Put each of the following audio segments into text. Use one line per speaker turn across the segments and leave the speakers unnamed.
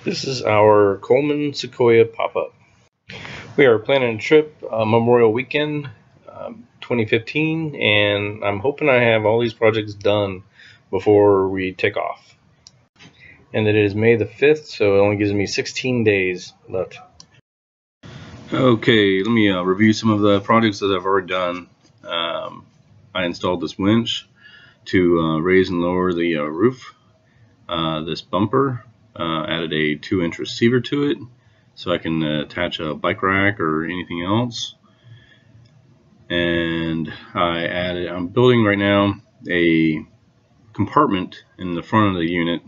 This is our Colemen Sequoia pop-up. We are planning a trip Memorial Weekend 2015, and I'm hoping I have all these projects done before we take off. And it is May the 5th, so it only gives me 16 days left. Okay, let me review some of the projects that I've already done. I installed this winch to raise and lower the roof. This bumper, added a 2-inch receiver to it so I can attach a bike rack or anything else. And I'm building right now a compartment in the front of the unit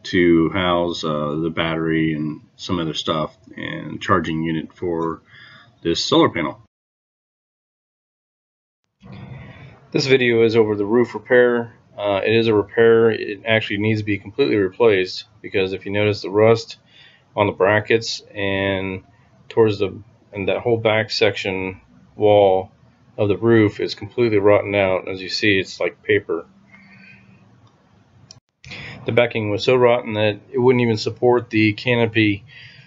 to house the battery and some other stuff, and charging unit for this solar panel. This video is over the roof repair. It is a repair. It actually needs to be completely replaced, because if you notice the rust on the brackets and towards that whole back section wall of the roof is completely rotten out. As you see, it's like paper. The backing was so rotten that it wouldn't even support the canopy,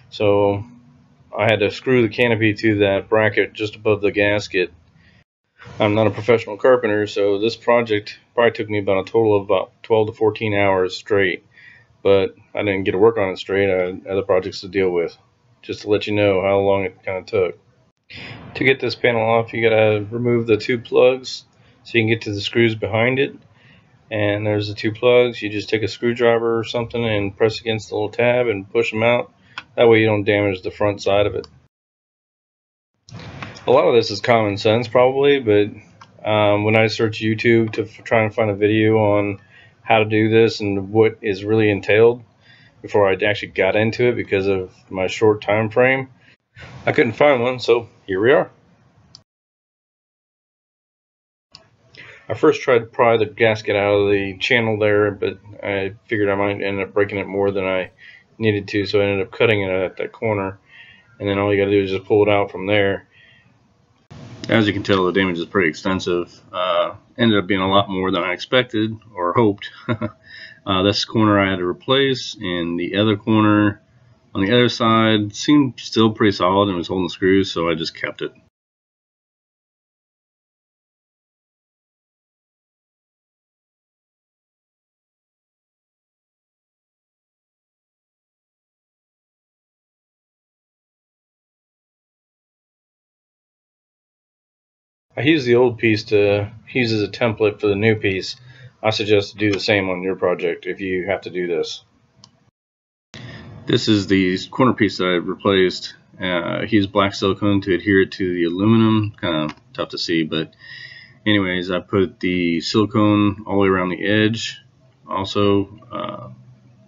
so I had to screw the canopy to that bracket just above the gasket. I'm not a professional carpenter, so this project probably took me about a total of about 12 to 14 hours straight, but I didn't get to work on it straight. I had other projects to deal with. Just to let you know how long it kind of took. To get this panel off, you gotta remove the 2 plugs so you can get to the screws behind it. And there's the 2 plugs. You just take a screwdriver or something and press against the little tab and push them out. That way you don't damage the front side of it. A lot of this is common sense probably, but when I search YouTube to try and find a video on how to do this and what is really entailed before I actually got into it because of my short time frame, I couldn't find one, so here we are. I first tried to pry the gasket out of the channel there, but I figured I might end up breaking it more than I needed to, so I ended up cutting it at that corner, and then all you gotta do is just pull it out from there. As you can tell, the damage is pretty extensive. Ended up being a lot more than I expected or hoped. This corner I had to replace, and the other corner on the other side seemed still pretty solid and was holding screws, so I just kept it. I used the old piece to use as a template for the new piece. I suggest to do the same on your project if you have to do this. This is the corner piece that I replaced. I used black silicone to adhere it to the aluminum. Kind of tough to see, but anyways, I put the silicone all the way around the edge. Also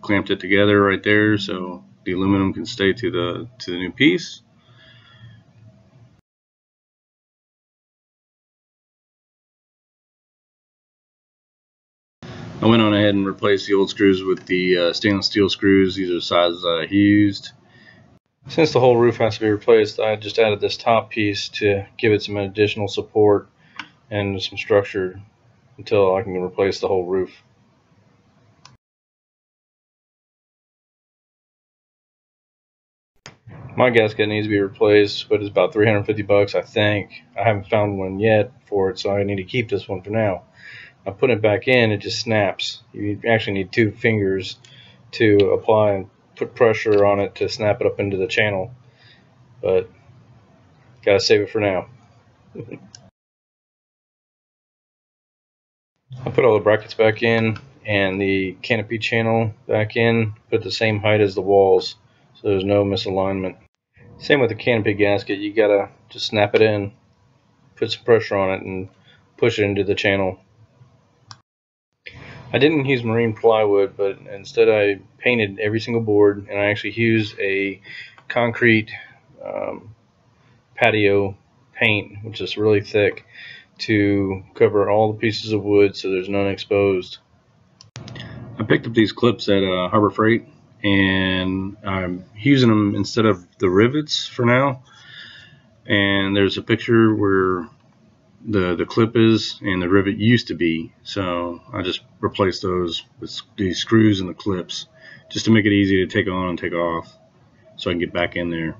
clamped it together right there so the aluminum can stay to the new piece. I went on ahead and replaced the old screws with the stainless steel screws. These are the sizes that I used. Since the whole roof has to be replaced, I just added this top piece to give it some additional support and some structure until I can replace the whole roof. My gasket needs to be replaced, but it's about 350 bucks, I think. I haven't found one yet for it, so I need to keep this one for now. I put it back in, it just snaps. You actually need 2 fingers to apply and put pressure on it to snap it up into the channel, but gotta save it for now. I put all the brackets back in and the canopy channel back in, put the same height as the walls so there's no misalignment. Same with the canopy gasket, you gotta just snap it in, put some pressure on it and push it into the channel. I didn't use marine plywood, but instead I painted every single board, and I actually used a concrete patio paint, which is really thick, to cover all the pieces of wood so there's none exposed. I picked up these clips at Harbor Freight, and I'm using them instead of the rivets for now. And there's a picture where the clip is and the rivet used to be, so I just replaced those with these screws and the clips just to make it easy to take on and take off so I can get back in there.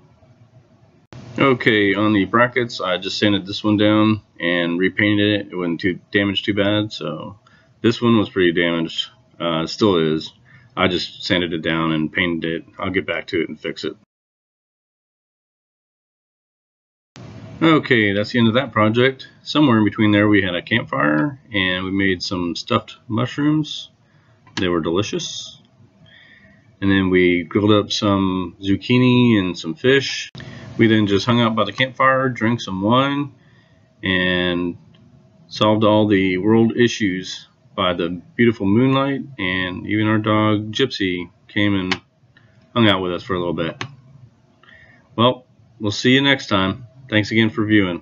Okay, on the brackets, I just sanded this one down and repainted it. It wasn't too damaged too bad, so this one was pretty damaged. It still is. I just sanded it down and painted it. I'll get back to it and fix it. Okay, that's the end of that project. Somewhere in between there we had a campfire and we made some stuffed mushrooms. They were delicious. And then we grilled up some zucchini and some fish. We then just hung out by the campfire, drank some wine, and solved all the world issues by the beautiful moonlight, and even our dog Gypsy came and hung out with us for a little bit. Well, we'll see you next time. Thanks again for viewing.